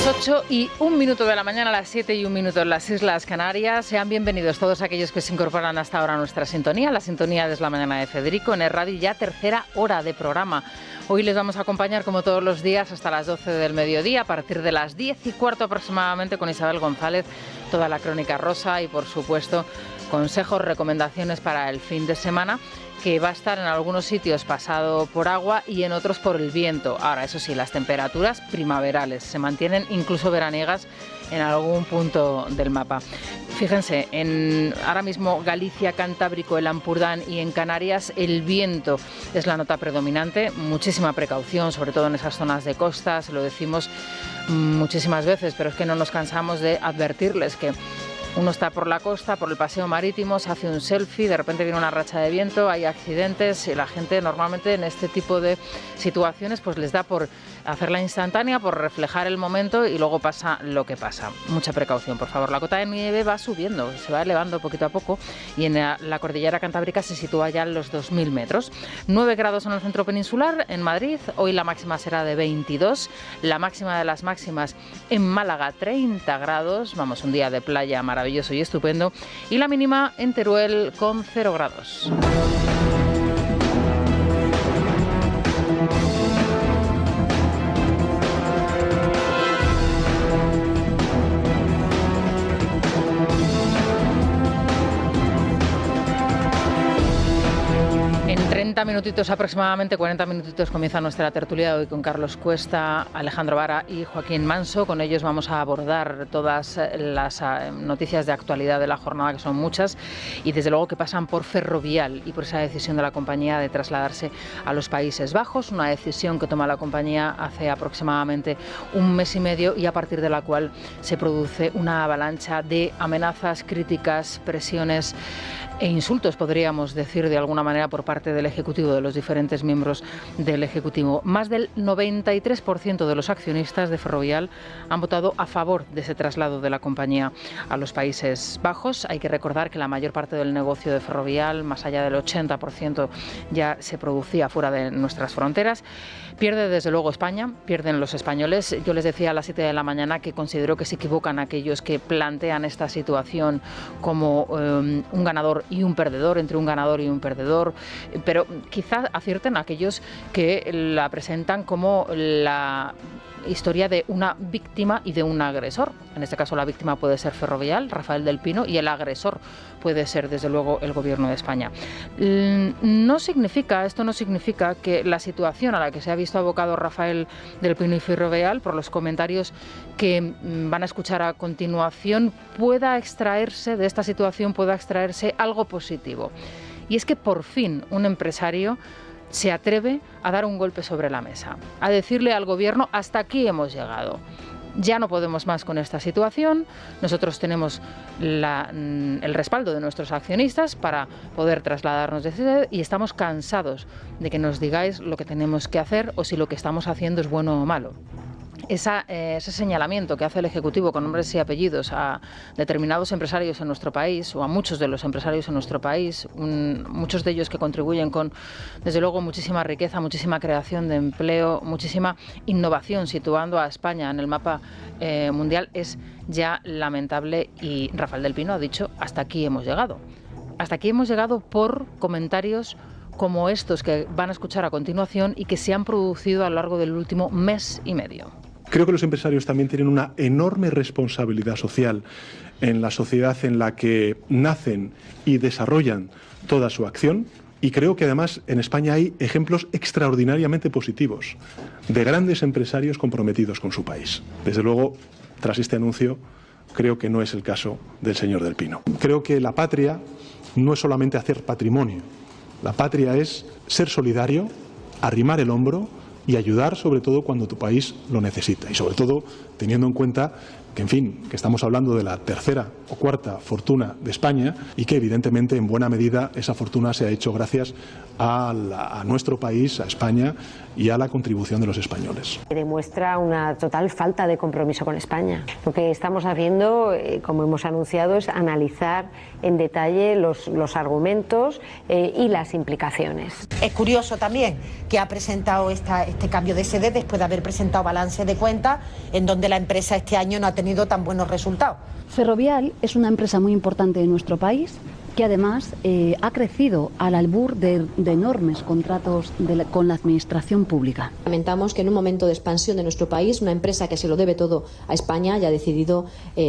8:01 de la mañana, a las 7:01 en las Islas Canarias. Sean bienvenidos todos aquellos que se incorporan hasta ahora a nuestra sintonía. La sintonía es La Mañana de Federico en Radio, ya tercera hora de programa. Hoy les vamos a acompañar como todos los días hasta las 12 del mediodía, a partir de las 10:15 aproximadamente, con Isabel González, toda la crónica rosa y por supuesto consejos, recomendaciones para el fin de semana, que va a estar en algunos sitios pasado por agua y en otros por el viento. Ahora, eso sí, las temperaturas primaverales se mantienen, incluso veraniegas, en algún punto del mapa. Fíjense, ahora mismo Galicia, Cantábrico, el Ampurdán y en Canarias el viento es la nota predominante. Muchísima precaución, sobre todo en esas zonas de costa, se lo decimos muchísimas veces, pero es que no nos cansamos de advertirles que uno está por la costa, por el paseo marítimo, se hace un selfie, de repente viene una racha de viento, hay accidentes y la gente normalmente en este tipo de situaciones pues les da por hacerla instantánea, por reflejar el momento y luego pasa lo que pasa. Mucha precaución, por favor. La cota de nieve va subiendo, se va elevando poquito a poco y en la cordillera cantábrica se sitúa ya en los 2.000 metros. 9 grados en el centro peninsular, en Madrid. Hoy la máxima será de 22, la máxima de las máximas en Málaga 30 grados, vamos, un día de playa maravilloso y estupendo, y la mínima en Teruel con 0 grados. En 30 minutitos aproximadamente, 40 minutitos, comienza nuestra tertulia de hoy con Carlos Cuesta, Alejandro Vara y Joaquín Manso. Con ellos vamos a abordar todas las noticias de actualidad de la jornada, que son muchas, y desde luego que pasan por Ferrovial y por esa decisión de la compañía de trasladarse a los Países Bajos, una decisión que toma la compañía hace aproximadamente un mes y medio y a partir de la cual se produce una avalancha de amenazas, críticas, presiones e insultos, podríamos decir de alguna manera, por parte del Ejecutivo, de los diferentes miembros del Ejecutivo. Más del 93% de los accionistas de Ferrovial han votado a favor de ese traslado de la compañía a los Países Bajos. Hay que recordar que la mayor parte del negocio de Ferrovial, más allá del 80%, ya se producía fuera de nuestras fronteras. Pierde desde luego España, pierden los españoles. Yo les decía a las 7 de la mañana que considero que se equivocan aquellos que plantean esta situación como un ganador y un perdedor, entre un ganador y un perdedor, pero quizás acierten aquellos que la presentan como la historia de una víctima y de un agresor. En este caso la víctima puede ser Ferrovial, Rafael del Pino, y el agresor puede ser desde luego el Gobierno de España. Esto no significa que la situación a la que se ha visto abocado Rafael del Pino y Ferrovial, por los comentarios que van a escuchar a continuación, pueda extraerse de esta situación, pueda extraerse algo positivo. Y es que por fin un empresario se atreve a dar un golpe sobre la mesa, a decirle al Gobierno: hasta aquí hemos llegado. Ya no podemos más con esta situación. Nosotros tenemos el respaldo de nuestros accionistas para poder trasladarnos de sede y estamos cansados de que nos digáis lo que tenemos que hacer o si lo que estamos haciendo es bueno o malo. Ese señalamiento que hace el Ejecutivo con nombres y apellidos a determinados empresarios en nuestro país, o a muchos de los empresarios en nuestro país, muchos de ellos que contribuyen con, desde luego, muchísima riqueza, muchísima creación de empleo, muchísima innovación, situando a España en el mapa mundial, es ya lamentable. Y Rafael del Pino ha dicho: hasta aquí hemos llegado. Hasta aquí hemos llegado por comentarios como estos que van a escuchar a continuación y que se han producido a lo largo del último mes y medio. Creo que los empresarios también tienen una enorme responsabilidad social en la sociedad en la que nacen y desarrollan toda su acción, y creo que además en España hay ejemplos extraordinariamente positivos de grandes empresarios comprometidos con su país. Desde luego, tras este anuncio, creo que no es el caso del señor del Pino. Creo que la patria no es solamente hacer patrimonio. La patria es ser solidario, arrimar el hombro y ayudar, sobre todo cuando tu país lo necesita, y sobre todo teniendo en cuenta que en fin, que estamos hablando de la tercera o cuarta fortuna de España y que evidentemente en buena medida esa fortuna se ha hecho gracias a nuestro país, a España y a la contribución de los españoles. Demuestra una total falta de compromiso con España. Lo que estamos haciendo, como hemos anunciado, es analizar en detalle los argumentos y las implicaciones. Es curioso también que ha presentado este cambio de sede después de haber presentado balance de cuentas en donde la empresa este año no ha tenido tan buenos resultados. Ferrovial es una empresa muy importante en nuestro país, que además ha crecido al albur de enormes contratos con la administración pública. Lamentamos que en un momento de expansión de nuestro país, una empresa que se lo debe todo a España haya decidido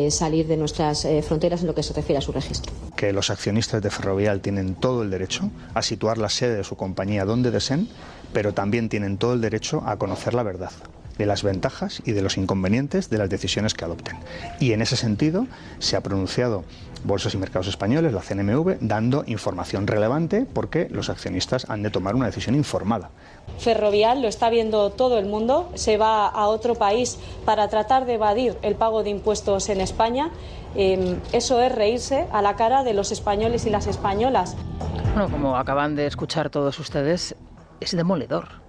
salir de nuestras fronteras en lo que se refiere a su registro. Que los accionistas de Ferrovial tienen todo el derecho a situar la sede de su compañía donde deseen, pero también tienen todo el derecho a conocer la verdad de las ventajas y de los inconvenientes de las decisiones que adopten. Y en ese sentido se ha pronunciado Bolsas y Mercados Españoles, la CNMV, dando información relevante porque los accionistas han de tomar una decisión informada. Ferrovial lo está viendo todo el mundo, se va a otro país para tratar de evadir el pago de impuestos en España. Eso es reírse a la cara de los españoles y las españolas. Bueno, como acaban de escuchar todos ustedes, es demoledor.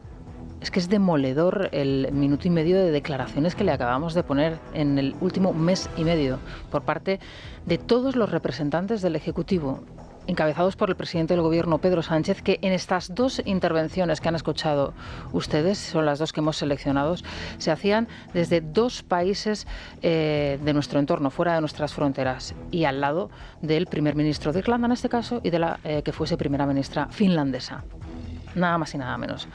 Es que es demoledor el minuto y medio de declaraciones que le acabamos de poner en el último mes y medio por parte de todos los representantes del Ejecutivo, encabezados por el presidente del Gobierno, Pedro Sánchez, que en estas dos intervenciones que han escuchado ustedes, son las dos que hemos seleccionado, se hacían desde dos países de nuestro entorno, fuera de nuestras fronteras, y al lado del primer ministro de Irlanda, en este caso, y de la que fuese primera ministra finlandesa. Nada más y nada menos.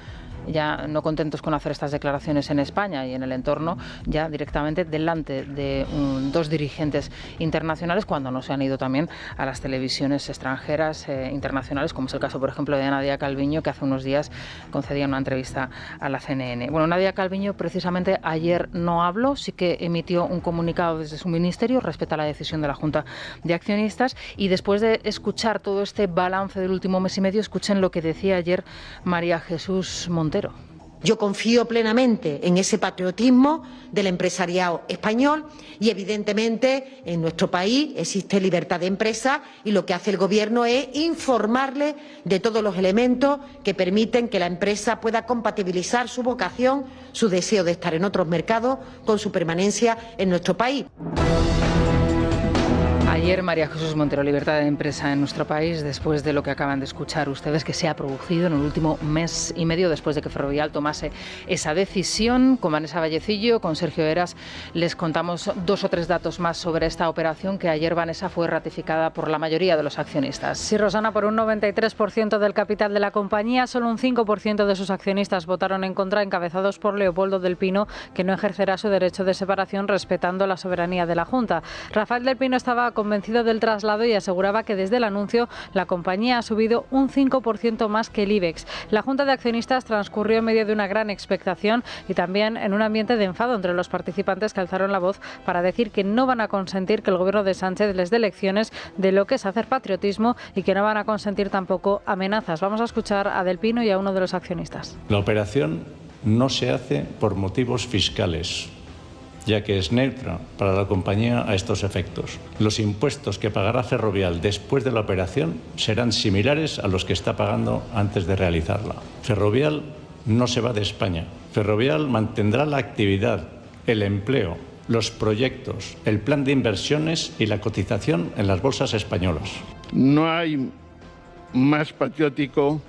Ya no contentos con hacer estas declaraciones en España y en el entorno, ya directamente delante de dos dirigentes internacionales, cuando no se han ido también a las televisiones extranjeras internacionales, como es el caso, por ejemplo, de Nadia Calviño, que hace unos días concedía una entrevista a la CNN. Bueno, Nadia Calviño precisamente ayer no habló, sí que emitió un comunicado desde su ministerio, respeta la decisión de la Junta de Accionistas, y después de escuchar todo este balance del último mes y medio, escuchen lo que decía ayer María Jesús Montero. Yo confío plenamente en ese patriotismo del empresariado español y, evidentemente, en nuestro país existe libertad de empresa y lo que hace el Gobierno es informarle de todos los elementos que permiten que la empresa pueda compatibilizar su vocación, su deseo de estar en otros mercados, con su permanencia en nuestro país. Ayer María Jesús Montero, libertad de empresa en nuestro país, después de lo que acaban de escuchar ustedes, que se ha producido en el último mes y medio después de que Ferrovial tomase esa decisión. Con Vanessa Vallecillo, con Sergio Heras, les contamos dos o tres datos más sobre esta operación que ayer, Vanessa, fue ratificada por la mayoría de los accionistas. Sí, Rosana, por un 93% del capital de la compañía, solo un 5% de sus accionistas votaron en contra, encabezados por Leopoldo del Pino, que no ejercerá su derecho de separación respetando la soberanía de la Junta. Rafael del Pino estaba convencido del traslado y aseguraba que desde el anuncio la compañía ha subido un 5% más que el IBEX. La Junta de Accionistas transcurrió en medio de una gran expectación y también en un ambiente de enfado entre los participantes, que alzaron la voz para decir que no van a consentir que el gobierno de Sánchez les dé lecciones de lo que es hacer patriotismo y que no van a consentir tampoco amenazas. Vamos a escuchar a Del Pino y a uno de los accionistas. La operación no se hace por motivos fiscales, ya que es neutra para la compañía a estos efectos. Los impuestos que pagará Ferrovial después de la operación serán similares a los que está pagando antes de realizarla. Ferrovial no se va de España. Ferrovial mantendrá la actividad, el empleo, los proyectos, el plan de inversiones y la cotización en las bolsas españolas. No hay más patriótico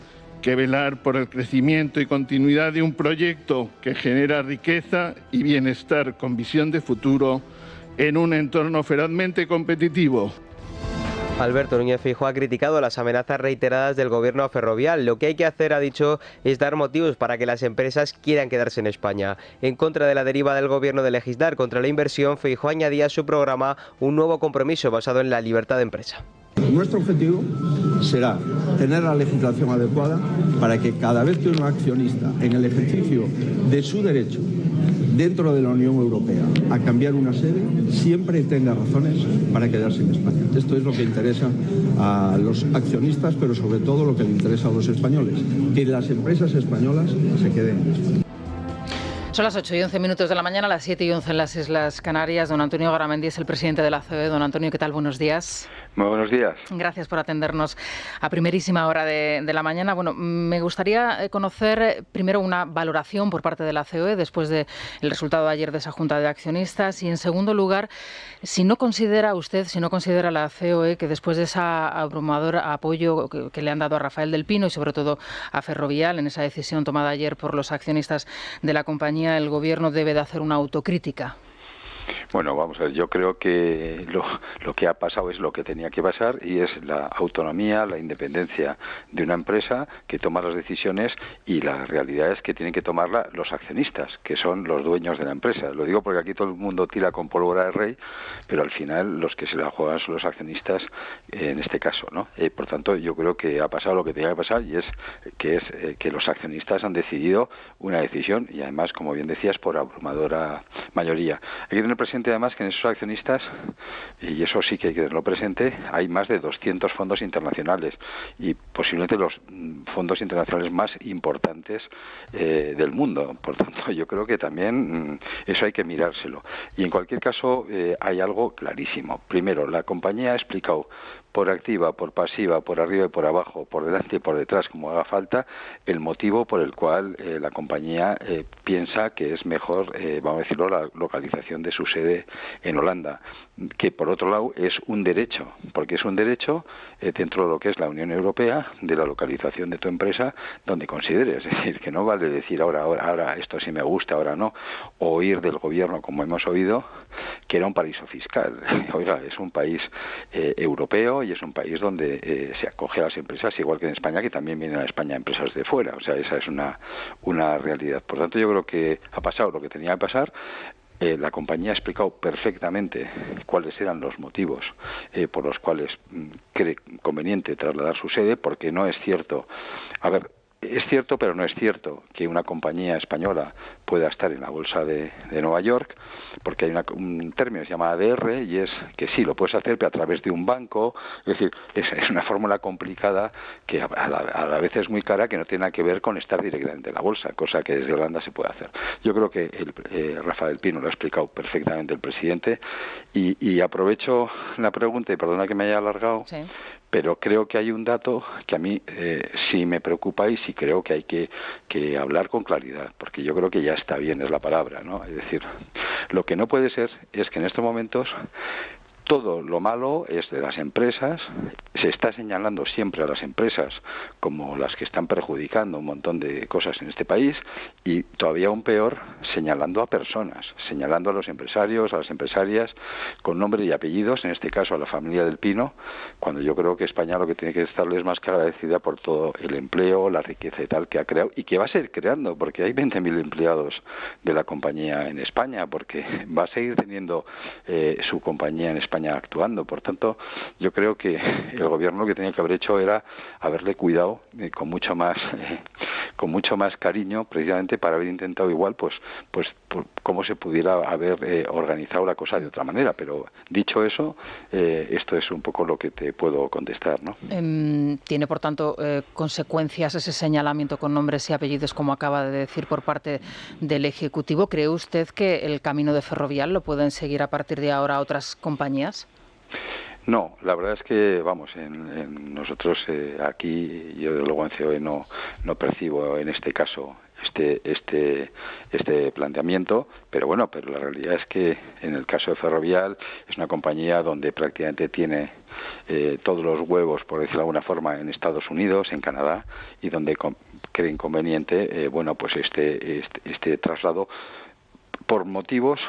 que velar por el crecimiento y continuidad de un proyecto que genera riqueza y bienestar con visión de futuro en un entorno ferozmente competitivo. Alberto Núñez Feijóo ha criticado las amenazas reiteradas del gobierno a Ferrovial. Lo que hay que hacer, ha dicho, es dar motivos para que las empresas quieran quedarse en España. En contra de la deriva del gobierno de legislar contra la inversión, Feijóo añadía a su programa un nuevo compromiso basado en la libertad de empresa. Nuestro objetivo será tener la legislación adecuada para que cada vez que un accionista, en el ejercicio de su derecho dentro de la Unión Europea a cambiar una sede, siempre tenga razones para quedarse en España. Esto es lo que interesa a los accionistas, pero sobre todo lo que le interesa a los españoles, que las empresas españolas se queden en España. Son las 8:11 de la mañana, las 7:11 en las Islas Canarias. Don Antonio Garamendi es el presidente de la COE. Don Antonio, ¿qué tal? Buenos días. Muy buenos días. Gracias por atendernos a primerísima hora de la mañana. Bueno, me gustaría conocer primero una valoración por parte de la COE después del resultado de ayer de esa Junta de Accionistas y, en segundo lugar, si no considera la COE que después de ese abrumador apoyo que le han dado a Rafael del Pino y sobre todo a Ferrovial en esa decisión tomada ayer por los accionistas de la compañía, el Gobierno debe de hacer una autocrítica. Bueno, vamos a ver, yo creo que lo que ha pasado es lo que tenía que pasar y es la autonomía, la independencia de una empresa que toma las decisiones y la realidad es que tienen que tomarla los accionistas, que son los dueños de la empresa. Lo digo porque aquí todo el mundo tira con pólvora de rey, pero al final los que se la juegan son los accionistas en este caso, ¿no? Por tanto, yo creo que ha pasado lo que tenía que pasar y es que los accionistas han decidido una decisión y además, como bien decías, por abrumadora mayoría. Hay que tener presente además que en esos accionistas, y eso sí que hay que tenerlo presente, hay más de 200 fondos internacionales y posiblemente los fondos internacionales más importantes del mundo. Por tanto, yo creo que también eso hay que mirárselo. Y en cualquier caso, hay algo clarísimo. Primero, la compañía ha explicado por activa, por pasiva, por arriba y por abajo, por delante y por detrás, como haga falta, el motivo por el cual la compañía piensa que es mejor, vamos a decirlo, la localización de su sede en Holanda, que por otro lado es un derecho, porque es un derecho dentro de lo que es la Unión Europea, de la localización de tu empresa donde consideres. Es decir, que no vale decir ahora esto sí me gusta, ahora no, o oír del gobierno, como hemos oído, que era un paraíso fiscal. Oiga, es un país europeo y es un país donde se acoge a las empresas, igual que en España, que también vienen a España empresas de fuera. O sea, esa es una realidad. Por tanto, yo creo que ha pasado lo que tenía que pasar. La compañía ha explicado perfectamente cuáles eran los motivos por los cuales cree conveniente trasladar su sede, porque no es cierto. A ver, es cierto, pero no es cierto que una compañía española pueda estar en la bolsa de Nueva York, porque hay un término que se llama ADR y es que sí, lo puedes hacer, pero a través de un banco. Es decir, es una fórmula complicada que a la vez es muy cara, que no tiene nada que ver con estar directamente en la bolsa, cosa que desde Holanda se puede hacer. Yo creo que Rafael Pino lo ha explicado perfectamente el presidente y aprovecho la pregunta y perdona que me haya alargado. Sí. Pero creo que hay un dato que a mí sí me preocupa y sí creo que hay que hablar con claridad, porque yo creo que ya está bien, es la palabra, ¿no? Es decir, lo que no puede ser es que en estos momentos todo lo malo es de las empresas, se está señalando siempre a las empresas como las que están perjudicando un montón de cosas en este país y todavía aún peor señalando a personas, señalando a los empresarios, a las empresarias con nombre y apellidos, en este caso a la familia del Pino, cuando yo creo que España lo que tiene que estarle es más que agradecida por todo el empleo, la riqueza y tal que ha creado y que va a seguir creando, porque hay 20.000 empleados de la compañía en España, porque va a seguir teniendo su compañía en España actuando. Por tanto, yo creo que el gobierno lo que tenía que haber hecho era haberle cuidado con mucho más cariño, precisamente para haber intentado igual pues cómo se pudiera haber organizado la cosa de otra manera. Pero dicho eso, esto es un poco lo que te puedo contestar, ¿no? ¿Tiene, por tanto, consecuencias ese señalamiento con nombres y apellidos, como acaba de decir, por parte del Ejecutivo? ¿Cree usted que el camino de Ferrovial lo pueden seguir a partir de ahora otras compañías? No, la verdad es que, vamos, en nosotros aquí, yo desde luego en COE no percibo en este caso este planteamiento, pero bueno, pero la realidad es que en el caso de Ferrovial es una compañía donde prácticamente tiene todos los huevos, por decirlo de alguna forma, en Estados Unidos, en Canadá, y donde cree inconveniente, pues este traslado por motivos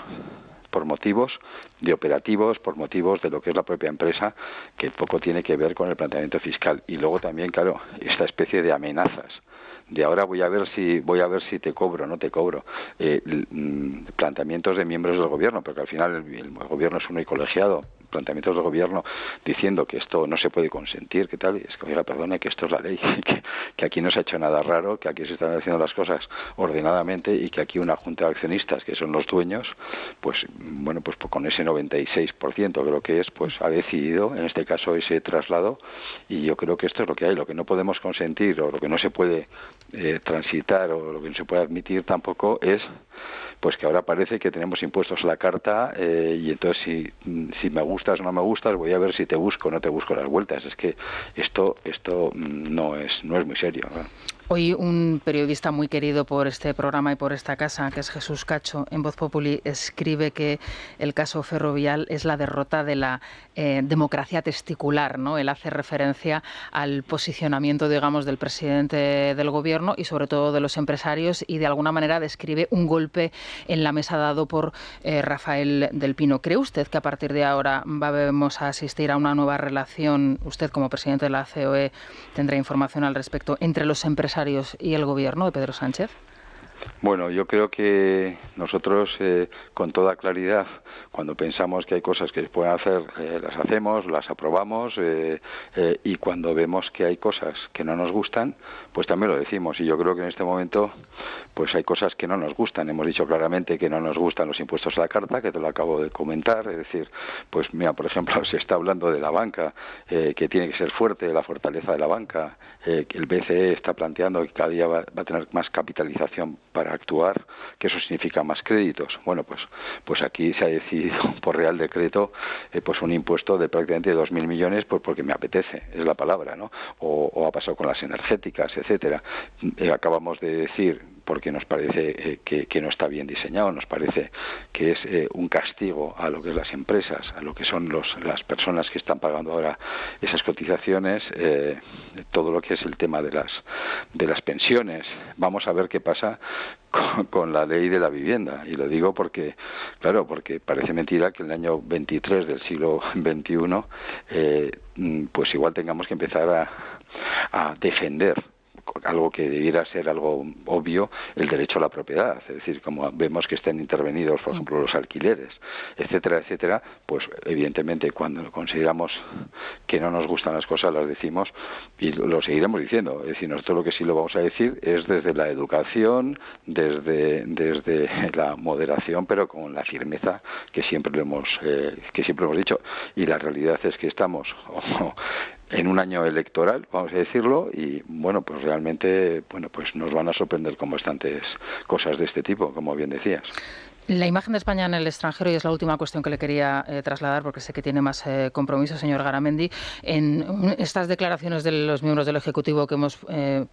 de operativos, por motivos de lo que es la propia empresa, que poco tiene que ver con el planteamiento fiscal. Y luego también, claro, esta especie de amenazas de ahora voy a ver si te cobro o no te cobro, planteamientos de miembros del gobierno, porque al final el gobierno es uno y colegiado, planteamientos del gobierno diciendo que esto no se puede consentir, que tal, es que, oiga, perdone, que esto es la ley, que aquí no se ha hecho nada raro, que aquí se están haciendo las cosas ordenadamente y que aquí una junta de accionistas, que son los dueños, pues bueno, pues con ese 96% creo que es, pues ha decidido, en este caso, ese traslado, y yo creo que esto es lo que hay. Lo que no podemos consentir o lo que no se puede transitar o lo que no se puede admitir tampoco es pues que ahora parece que tenemos impuestos a la carta y entonces si me gustas o no me gustas voy a ver si te busco o no te busco las vueltas. Es que esto no es muy serio, ¿no? Hoy un periodista muy querido por este programa y por esta casa, que es Jesús Cacho, en Voz Populi, escribe que el caso Ferrovial es la derrota de la democracia testicular, ¿no? Él hace referencia al posicionamiento, digamos, del presidente del gobierno y sobre todo de los empresarios, y de alguna manera describe un golpe en la mesa dado por Rafael del Pino. ¿Cree usted que a partir de ahora vamos a asistir a una nueva relación, usted como presidente de la COE tendrá información al respecto, entre los empresarios y el gobierno de Pedro Sánchez? Bueno, yo creo que nosotros, con toda claridad, cuando pensamos que hay cosas que se pueden hacer, las hacemos, las aprobamos, y cuando vemos que hay cosas que no nos gustan, pues también lo decimos. Y yo creo que en este momento, pues hay cosas que no nos gustan. Hemos dicho claramente que no nos gustan los impuestos a la carta, que te lo acabo de comentar. Es decir, pues mira, por ejemplo, se está hablando de la banca, que tiene que ser fuerte, la fortaleza de la banca, que el BCE está planteando que cada día va a tener más capitalización para actuar, que eso significa más créditos. Bueno, pues aquí se ha decidido por Real Decreto pues un impuesto de prácticamente 2.000 millones, pues porque me apetece, es la palabra, ¿no? O ha pasado con las energéticas, etcétera. Acabamos de decir, porque nos parece que no está bien diseñado, nos parece que es un castigo a lo que es las empresas, a lo que son las personas que están pagando ahora esas cotizaciones, todo lo que es el tema de las pensiones. Vamos a ver qué pasa con la ley de la vivienda, y lo digo porque parece mentira que en el año 23 del siglo XXI pues igual tengamos que empezar a defender algo que debiera ser algo obvio, el derecho a la propiedad. Es decir, como vemos que están intervenidos, por ejemplo, los alquileres, etcétera, etcétera, pues evidentemente cuando consideramos que no nos gustan las cosas, las decimos y lo seguiremos diciendo. Es decir, nosotros lo que sí lo vamos a decir es desde la educación, desde la moderación, pero con la firmeza que siempre hemos dicho. Y la realidad es que estamos en un año electoral, vamos a decirlo, y bueno, pues realmente, bueno, pues nos van a sorprender con bastantes cosas de este tipo, como bien decías. La imagen de España en el extranjero, y es la última cuestión que le quería trasladar porque sé que tiene más compromiso, señor Garamendi. En estas declaraciones de los miembros del Ejecutivo que hemos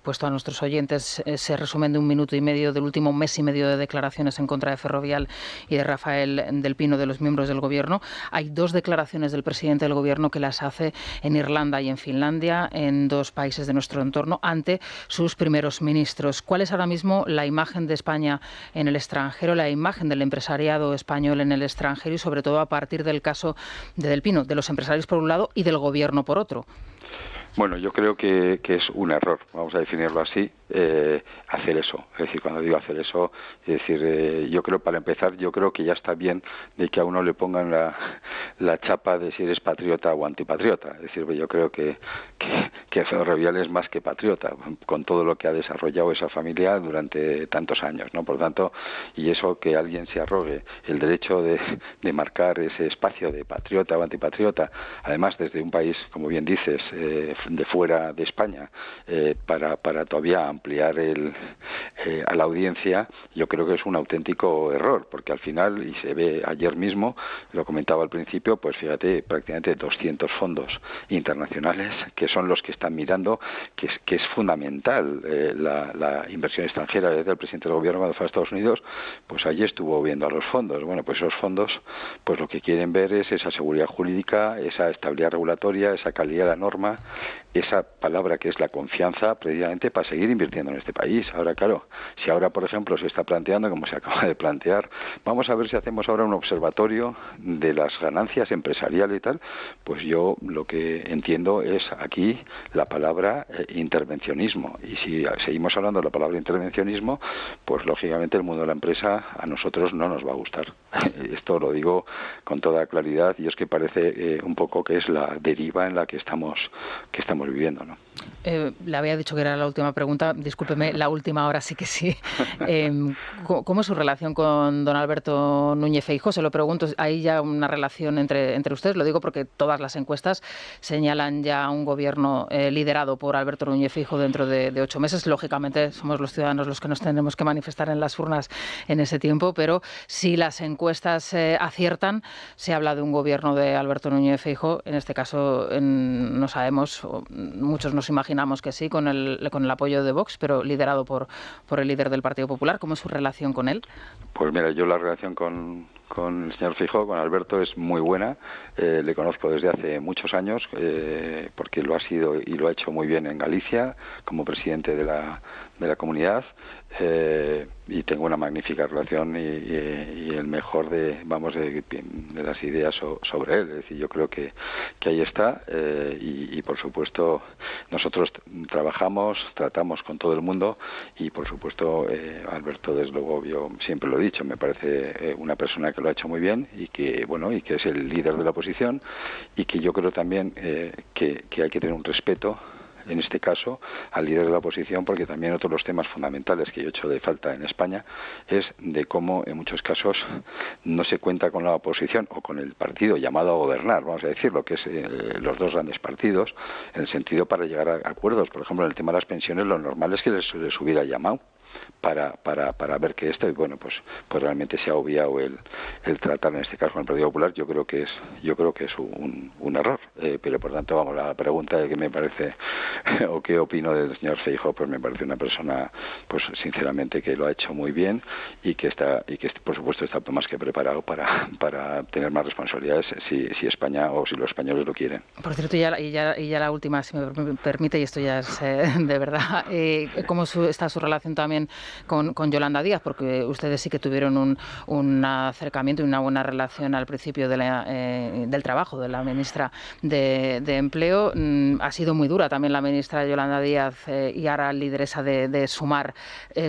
puesto a nuestros oyentes se resumen de 1 minuto y medio del último mes y medio de declaraciones en contra de Ferrovial y de Rafael del Pino, de los miembros del Gobierno. Hay 2 declaraciones del presidente del Gobierno que las hace en Irlanda y en Finlandia, en 2 países de nuestro entorno, ante sus primeros ministros. ¿Cuál es ahora mismo la imagen de España en el extranjero, la imagen del empresariado español en el extranjero y sobre todo a partir del caso de Del Pino, de los empresarios por un lado y del gobierno por otro? Bueno, yo creo que es un error, vamos a definirlo así, hacer eso. Es decir, cuando digo hacer eso, es decir, yo creo, para empezar, yo creo que ya está bien de que a uno le pongan la chapa de si eres patriota o antipatriota. Es decir, yo creo que Ferrovial es más que patriota, con todo lo que ha desarrollado esa familia durante tantos años, ¿no? Por tanto, y eso, que alguien se arrogue el derecho de marcar ese espacio de patriota o antipatriota, además desde un país, como bien dices, de fuera de España, para todavía ampliar a la audiencia, yo creo que es un auténtico error, porque al final, y se ve ayer mismo, lo comentaba al principio, pues fíjate, prácticamente 200 fondos internacionales que son los que están mirando, que es fundamental la inversión extranjera. Desde el presidente del gobierno, cuando fue a Estados Unidos, pues allí estuvo viendo a los fondos. Bueno, pues esos fondos, pues lo que quieren ver es esa seguridad jurídica, esa estabilidad regulatoria, esa calidad de la norma, esa palabra que es la confianza, precisamente para seguir invirtiendo en este país. Ahora, claro, si ahora, por ejemplo, se está planteando, como se acaba de plantear, vamos a ver si hacemos ahora un observatorio de las ganancias empresariales y tal, pues yo lo que entiendo es aquí la palabra intervencionismo. Y si seguimos hablando de la palabra intervencionismo, pues lógicamente el mundo de la empresa a nosotros no nos va a gustar. Esto lo digo con toda claridad, y es que parece un poco que es la deriva en la que estamos viviendo, ¿no? Le había dicho que era la última pregunta, discúlpeme, la última, ahora sí que sí. ¿Cómo es su relación con don Alberto Núñez Feijóo? Se lo pregunto, ¿hay ya una relación entre ustedes? Lo digo porque todas las encuestas señalan ya un gobierno liderado por Alberto Núñez Feijóo dentro de 8 meses. Lógicamente somos los ciudadanos los que nos tenemos que manifestar en las urnas en ese tiempo, pero si las encuestas aciertan, se habla de un gobierno de Alberto Núñez Feijóo. En este caso no sabemos, muchos nos imaginamos que sí, con el apoyo de Vox, pero liderado por el líder del Partido Popular. ¿Cómo es su relación con él? Pues mira, yo la relación con el señor Feijóo, con Alberto, es muy buena. Le conozco desde hace muchos años, porque lo ha sido y lo ha hecho muy bien en Galicia como presidente de la comunidad, y tengo una magnífica relación y el mejor de las ideas sobre él. Es decir, yo creo que ahí está, y por supuesto nosotros tratamos con todo el mundo, y por supuesto Alberto, desde luego, yo siempre lo he dicho, me parece una persona que lo ha hecho muy bien, y que es el líder de la oposición, y que yo creo también que hay que tener un respeto en este caso al líder de la oposición, porque también otro de los temas fundamentales que yo echo de falta en España es de cómo en muchos casos no se cuenta con la oposición o con el partido llamado a gobernar, vamos a decirlo, que es los dos grandes partidos, en el sentido para llegar a acuerdos. Por ejemplo, en el tema de las pensiones, lo normal es que les hubiera llamado para ver que esto, y bueno, pues realmente se ha obviado el tratar en este caso con el Partido Popular. Yo creo que es un error, pero por tanto, vamos, la pregunta de qué me parece o qué opino del señor Feijóo, pues me parece una persona, pues sinceramente, que lo ha hecho muy bien, y que por supuesto está más que preparado para tener más responsabilidades si España o si los españoles lo quieren. Por cierto, y ya la última, si me permite, y esto ya es de verdad, ¿cómo está su relación también con Yolanda Díaz? Porque ustedes sí que tuvieron un acercamiento y una buena relación al principio del trabajo de la ministra de Empleo. Ha sido muy dura también la ministra Yolanda Díaz, y ahora lideresa de Sumar,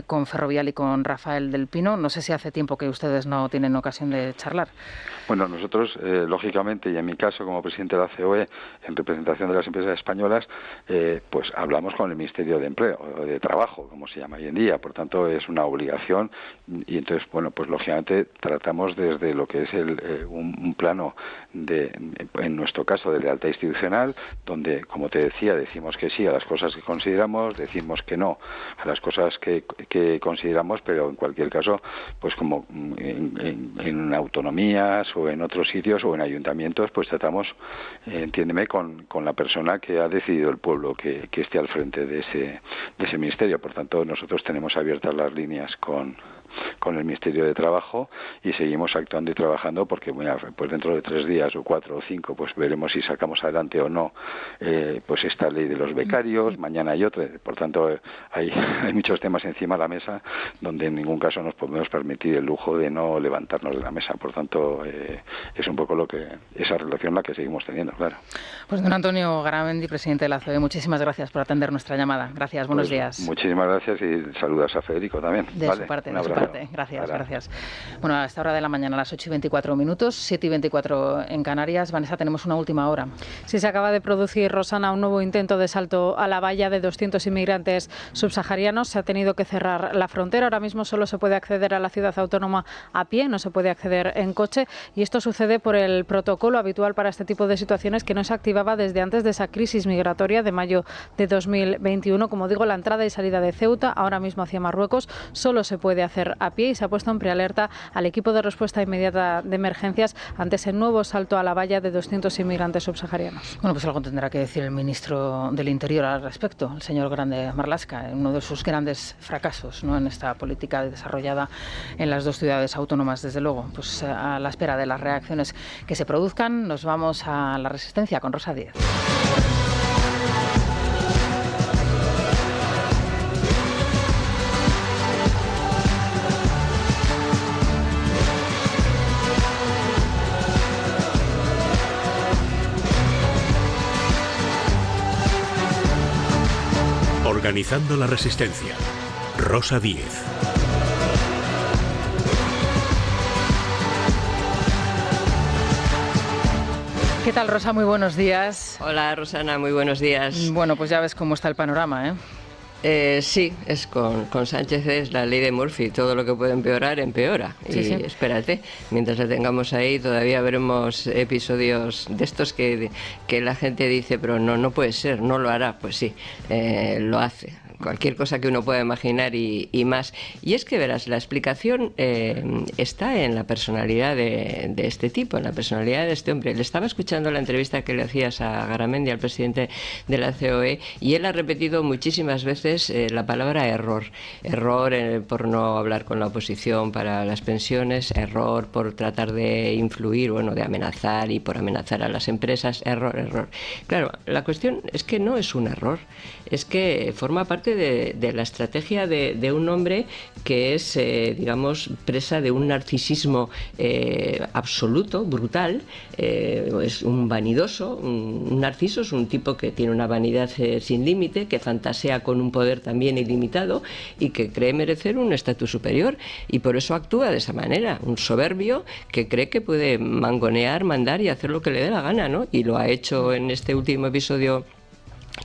con Ferrovial y con Rafael del Pino. No sé si hace tiempo que ustedes no tienen ocasión de charlar. Bueno, nosotros, lógicamente, y en mi caso como presidente de la COE, en representación de las empresas españolas, pues hablamos con el Ministerio de Empleo, o de Trabajo, como se llama hoy en día. Por tanto, es una obligación, y entonces, bueno, pues lógicamente tratamos desde lo que es un plano en nuestro caso, de lealtad institucional, donde, como te decía, decimos que sí a las cosas que consideramos, decimos que no a las cosas que consideramos, pero en cualquier caso, pues como en autonomías o en otros sitios o en ayuntamientos, pues tratamos, entiéndeme, con la persona que ha decidido el pueblo que esté al frente de ese ministerio. Por tanto, nosotros tenemos abiertas las líneas con el Ministerio de Trabajo, y seguimos actuando y trabajando, porque bueno, pues dentro de 3 días o 4 o 5, pues veremos si sacamos adelante o no pues esta ley de los becarios. Mañana hay otra. Por tanto, hay muchos temas encima de la mesa donde en ningún caso nos podemos permitir el lujo de no levantarnos de la mesa. Por tanto, es un poco esa relación la que seguimos teniendo, claro. Pues don Antonio Garamendi, presidente de la COE, muchísimas gracias por atender nuestra llamada. Gracias, buenos días. Muchísimas gracias, y saludos a Federico también. De su parte. Gracias. Bueno, a esta hora de la mañana, a las 8:24, 7:24 en Canarias. Vanessa, tenemos una última hora. Sí, se acaba de producir, Rosana, un nuevo intento de salto a la valla de 200 inmigrantes subsaharianos. Se ha tenido que cerrar la frontera. Ahora mismo solo se puede acceder a la ciudad autónoma a pie, no se puede acceder en coche. Y esto sucede por el protocolo habitual para este tipo de situaciones, que no se activaba desde antes de esa crisis migratoria de mayo de 2021. Como digo, la entrada y salida de Ceuta, ahora mismo hacia Marruecos, solo se puede hacer a pie, y se ha puesto en prealerta al equipo de respuesta inmediata de emergencias ante ese nuevo salto a la valla de 200 inmigrantes subsaharianos. Bueno, pues algo tendrá que decir el ministro del Interior al respecto, el señor Grande Marlaska, uno de sus grandes fracasos, ¿no?, en esta política desarrollada en las 2 ciudades autónomas. Desde luego, pues a la espera de las reacciones que se produzcan, nos vamos a la Resistencia con Rosa Díez. Organizando la resistencia. Rosa Díez. ¿Qué tal, Rosa? Muy buenos días. Hola, Rosana, muy buenos días. Bueno, pues ya ves cómo está el panorama, Sí, es con Sánchez es la ley de Murphy, todo lo que puede empeorar, empeora. Sí, sí. Espérate, mientras la tengamos ahí todavía veremos episodios de estos que la gente dice, pero no puede ser, no lo hará. Pues sí, lo hace. Cualquier cosa que uno pueda imaginar y más. Y es que, verás, la explicación está en la personalidad de este tipo, en la personalidad de este hombre. Le estaba escuchando la entrevista que le hacías a Garamendi, al presidente de la COE, y él ha repetido muchísimas veces la palabra error. Error por no hablar con la oposición para las pensiones, error por tratar de influir, de amenazar y por amenazar a las empresas, error. Claro, la cuestión es que no es un error, es que forma parte de la estrategia de un hombre que es, digamos, presa de un narcisismo absoluto, brutal. Es un vanidoso, un narciso, es un tipo que tiene una vanidad sin límite, que fantasea con un poder también ilimitado y que cree merecer un estatus superior, y por eso actúa de esa manera, un soberbio que cree que puede mangonear, mandar y hacer lo que le dé la gana, ¿no? Y lo ha hecho en este último episodio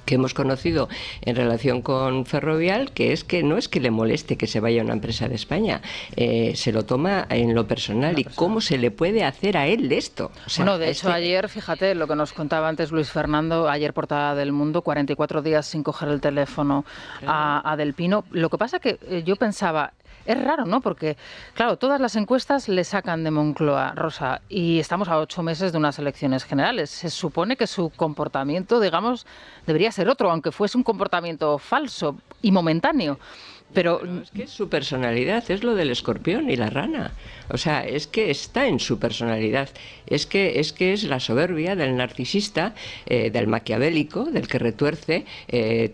que hemos conocido en relación con Ferrovial, que no es que le moleste que se vaya a una empresa de España, se lo toma en lo personal. ¿Y cómo se le puede hacer a él esto? O sea, de hecho, ayer, fíjate, lo que nos contaba antes Luis Fernando, ayer portada del Mundo, 44 días sin coger el teléfono a Del Pino. Lo que pasa que yo pensaba, es raro, ¿no? Porque, claro, todas las encuestas le sacan de Moncloa, Rosa, y estamos a 8 meses de unas elecciones generales. Se supone que su comportamiento, digamos, debería ser otro, aunque fuese un comportamiento falso y momentáneo. Pero es que es su personalidad, es lo del escorpión y la rana. O sea, es que está en su personalidad. Es que es la soberbia del narcisista, del maquiavélico, del que retuerce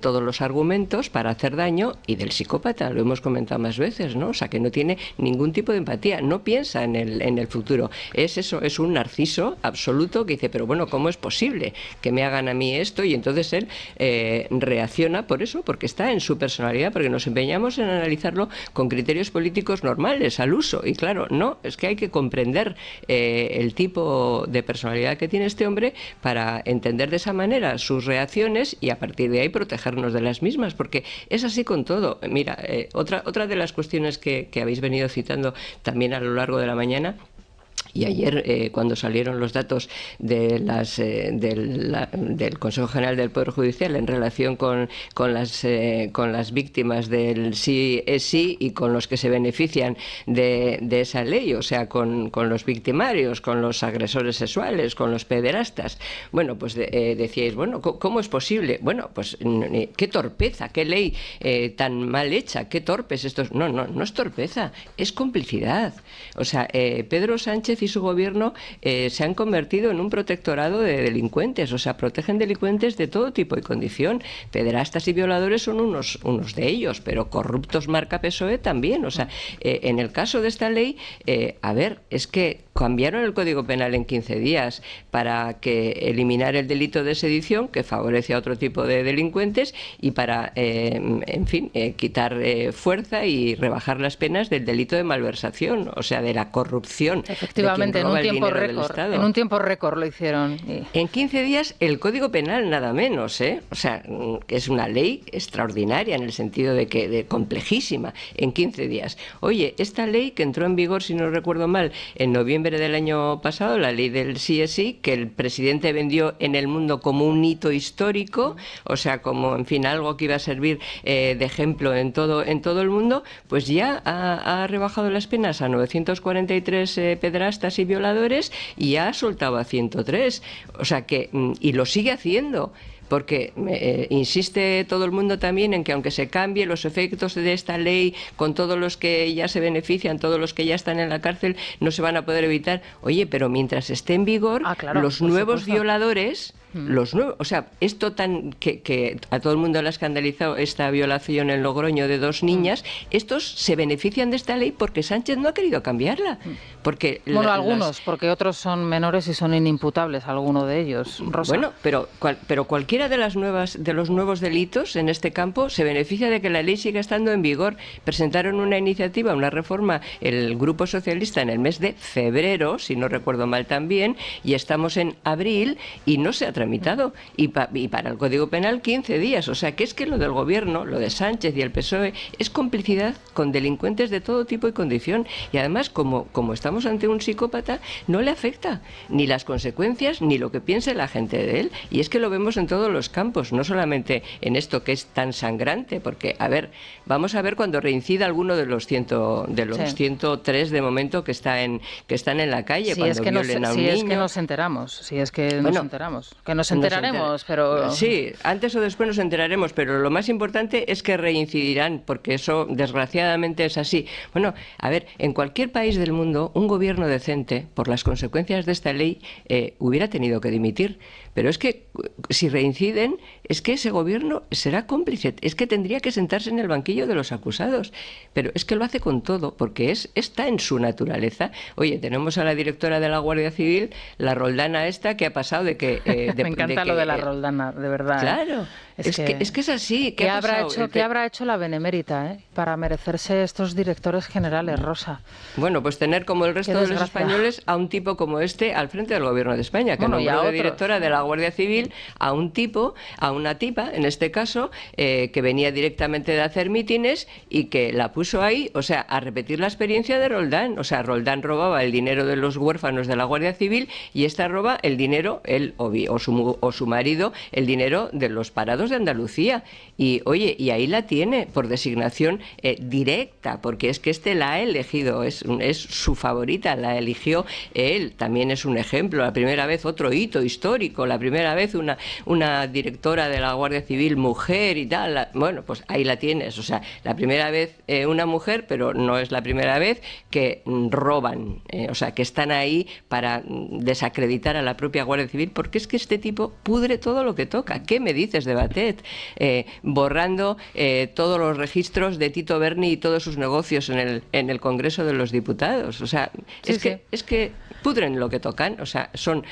todos los argumentos para hacer daño, y del psicópata, lo hemos comentado más veces, ¿no? O sea, que no tiene ningún tipo de empatía, no piensa en el futuro. Es eso, es un narciso absoluto que dice, pero bueno, ¿cómo es posible que me hagan a mí esto? Y entonces él reacciona por eso, porque está en su personalidad, porque nos empeñamos en analizarlo con criterios políticos normales, al uso. Y claro, no, es que hay que comprender el tipo de personalidad que tiene este hombre para entender de esa manera sus reacciones y a partir de ahí protegernos de las mismas, porque es así con todo. Mira, otra de las cuestiones que habéis venido citando también a lo largo de la mañana, y ayer, cuando salieron los datos de del Consejo General del Poder Judicial en relación con las víctimas del sí es sí y con los que se benefician de esa ley, o sea, con los victimarios, con los agresores sexuales, con los pederastas, bueno, pues decíais, bueno, ¿cómo es posible? Bueno, pues qué torpeza, qué ley tan mal hecha, qué torpes estos. No es torpeza, es complicidad. O sea, Pedro Sánchez y su gobierno se han convertido en un protectorado de delincuentes, o sea, protegen delincuentes de todo tipo y condición. Pederastas y violadores son unos de ellos, pero corruptos marca PSOE también. O sea, en el caso de esta ley, es que cambiaron el Código Penal en 15 días para que eliminar el delito de sedición, que favorece a otro tipo de delincuentes, y para, quitar fuerza y rebajar las penas del delito de malversación, o sea, de la corrupción. Efectivamente, en un tiempo récord lo hicieron. En 15 días el Código Penal, nada menos, ¿eh? O sea, es una ley extraordinaria en el sentido de complejísima, en 15 días. Oye, esta ley que entró en vigor, si no recuerdo mal, en noviembre del año pasado, la ley del sí es sí, que el presidente vendió en el mundo como un hito histórico, o sea, como, en fin, algo que iba a servir de ejemplo en todo el mundo, pues ya ha rebajado las penas a 943 pederastas y violadores y ya ha soltado a 103. O sea que, y lo sigue haciendo. Porque insiste todo el mundo también en que aunque se cambie los efectos de esta ley con todos los que ya se benefician, todos los que ya están en la cárcel, no se van a poder evitar. Oye, pero mientras esté en vigor, los nuevos violadores los nuevos, o sea, esto tan que a todo el mundo le ha escandalizado esta violación en Logroño de 2 niñas, estos se benefician de esta ley porque Sánchez no ha querido cambiarla. Porque bueno, algunos, porque otros son menores y son inimputables, alguno de ellos, Rosa. Bueno, pero cualquiera de los nuevos delitos en este campo se beneficia de que la ley siga estando en vigor. Presentaron una iniciativa, una reforma, el Grupo Socialista en el mes de febrero, si no recuerdo mal también, y estamos en abril y no se ha tramitado. Y para el Código Penal 15 días. O sea, que es que lo del Gobierno, lo de Sánchez y el PSOE, es complicidad con delincuentes de todo tipo y condición. Y además, como estamos ante un psicópata, no le afecta ni las consecuencias ni lo que piense la gente de él. Y es que lo vemos en todos los campos, no solamente en esto que es tan sangrante, porque, a ver, vamos a ver cuando reincida alguno de los 103 de momento que están en la calle, si cuando es que violen a un niño. Si es que nos enteramos, que nos enteraremos, pero... Sí, antes o después nos enteraremos, pero lo más importante es que reincidirán, porque eso desgraciadamente es así. Bueno, a ver, en cualquier país del mundo, un gobierno decente, por las consecuencias de esta ley, hubiera tenido que dimitir. Pero es que si reinciden, es que ese gobierno será cómplice, es que tendría que sentarse en el banquillo de los acusados. Pero es que lo hace con todo, porque está en su naturaleza. Oye, tenemos a la directora de la Guardia Civil, la Roldana esta, que ha pasado de que... Me encanta lo de la Roldana, de verdad. Claro, es que es así. ¿Qué habrá hecho la Benemérita para merecerse estos directores generales, Rosa? Bueno, pues tener como el resto de los españoles a un tipo como este al frente del Gobierno de España, que nombró de directora de la Guardia Civil a una tipa, en este caso, que venía directamente de hacer mítines y que la puso ahí, o sea, a repetir la experiencia de Roldán. O sea, Roldán robaba el dinero de los huérfanos de la Guardia Civil y esta roba el dinero, él o su marido, el dinero de los parados de Andalucía. Y oye, y ahí la tiene por designación directa, porque es que la ha elegido, es su favorita, la eligió él. También es un ejemplo, la primera vez, otro hito histórico, la primera vez una directora de la Guardia Civil mujer y tal. Bueno, pues ahí la tienes, o sea, la primera vez una mujer, pero no es la primera vez que roban, o sea, que están ahí para desacreditar a la propia Guardia Civil, porque es que este tipo pudre todo lo que toca. ¿Qué me dices de Batet? Borrando todos los registros de Tito Berni y todos sus negocios en el Congreso de los Diputados. O sea, es que pudren lo que tocan, o sea, son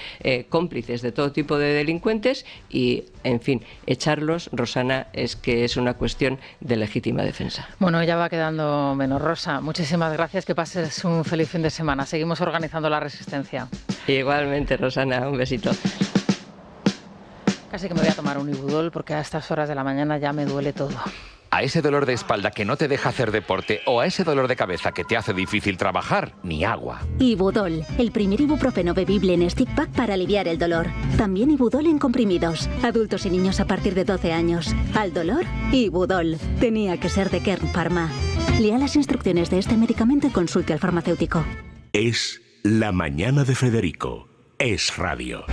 cómplices de todo tipo de delincuentes y, en fin, echarlos, Rosana, es que es una cuestión de legítima defensa. Bueno, ya va quedando menos, Rosa. Muchísimas gracias, que pases un feliz fin de semana. Seguimos organizando la resistencia. Igualmente, Rosana, un besito. Casi que me voy a tomar un Ibudol porque a estas horas de la mañana ya me duele todo. A ese dolor de espalda que no te deja hacer deporte o a ese dolor de cabeza que te hace difícil trabajar, ni agua. Ibudol, el primer ibuprofeno bebible en stick pack para aliviar el dolor. También Ibudol en comprimidos. Adultos y niños a partir de 12 años. Al dolor, Ibudol. Tenía que ser de Kern Pharma. Lea las instrucciones de este medicamento y consulte al farmacéutico. Es La Mañana de Federico. Es radio.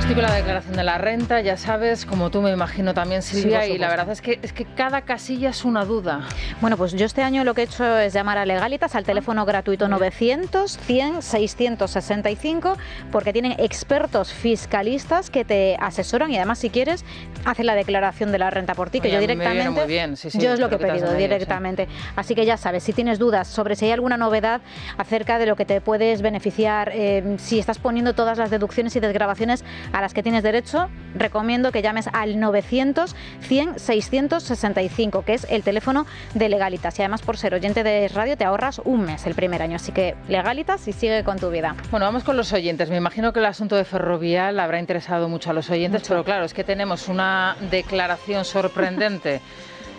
Estoy con la declaración de la renta, ya sabes, como tú me imagino también, Silvia, y la verdad es que cada casilla es una duda. Bueno, pues yo este año lo que he hecho es llamar a Legalitas al teléfono gratuito 900 100 665, porque tienen expertos fiscalistas que te asesoran y además, si quieres, hacen la declaración de la renta por ti, que yo directamente... Me viene muy bien, sí, yo es lo que he pedido directamente. Sí. Así que ya sabes, si tienes dudas sobre si hay alguna novedad acerca de lo que te puedes beneficiar, si estás poniendo todas las deducciones y desgravaciones a las que tienes derecho, recomiendo que llames al 900 100 665, que es el teléfono de Legalitas. Y además, por ser oyente de radio, te ahorras un mes el primer año. Así que Legalitas y sigue con tu vida. Bueno, vamos con los oyentes. Me imagino que el asunto de Ferrovial habrá interesado mucho a los oyentes, pero claro, es que tenemos una declaración sorprendente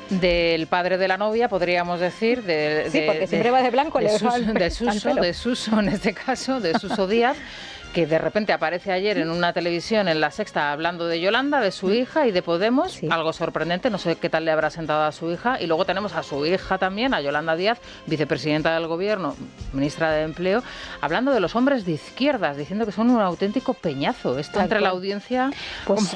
del padre de la novia, podríamos decir, porque siempre va de blanco, de Suso, en este caso, de Suso Díaz, que de repente aparece ayer en una televisión, en La Sexta, hablando de Yolanda, de su hija y de Podemos, algo sorprendente, no sé qué tal le habrá sentado a su hija, y luego tenemos a su hija también, a Yolanda Díaz, vicepresidenta del Gobierno, ministra de Empleo, hablando de los hombres de izquierdas, diciendo que son un auténtico peñazo. Esto entre la audiencia... Pues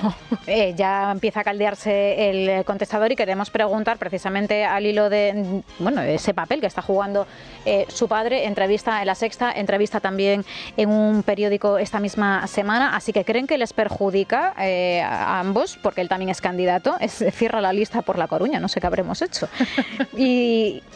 ya empieza a caldearse el contestador y queremos preguntar precisamente al hilo de ese papel que está jugando su padre, entrevista en La Sexta, entrevista también en un periódico Autonómico esta misma semana, así que creen que les perjudica a ambos, porque él también es candidato, cierra la lista por La Coruña, no sé qué habremos hecho.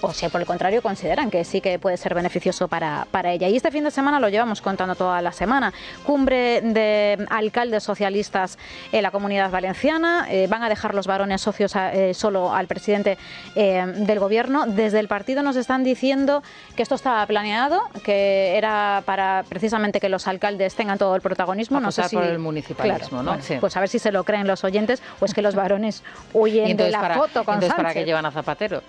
O si por el contrario consideran que sí que puede ser beneficioso para ella. Y este fin de semana lo llevamos contando toda la semana. Cumbre de alcaldes socialistas en la Comunidad Valenciana, van a dejar los varones socios solo al presidente del gobierno. Desde el partido nos están diciendo que esto estaba planeado, que era para precisamente que los alcaldes tengan todo el protagonismo. No sé si por el municipalismo, claro, ¿no? Bueno, sí. Pues a ver si se lo creen los oyentes o es que los varones huyen de la foto con Sánchez. ¿Para qué llevan a Zapatero?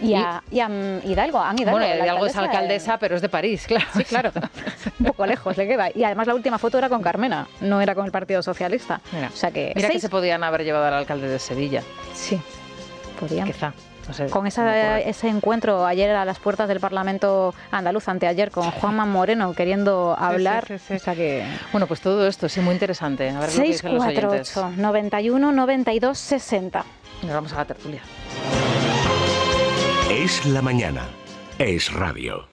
Y a Hidalgo, Anne Hidalgo. Bueno, Hidalgo es alcaldesa, pero es de París, claro. Sí, claro. Un poco lejos le queda. Y además la última foto era con Carmena, no era con el Partido Socialista. Mira, o sea que que se podían haber llevado al alcalde de Sevilla. Sí, podían. Quizá. No sé, con ese encuentro ayer a las puertas del Parlamento andaluz, anteayer, con Juanma Moreno queriendo hablar. Sí. O sea que... Bueno, pues todo esto es muy interesante. A ver 648 91 92 60. Nos vamos a la tertulia. Es la mañana. Es radio.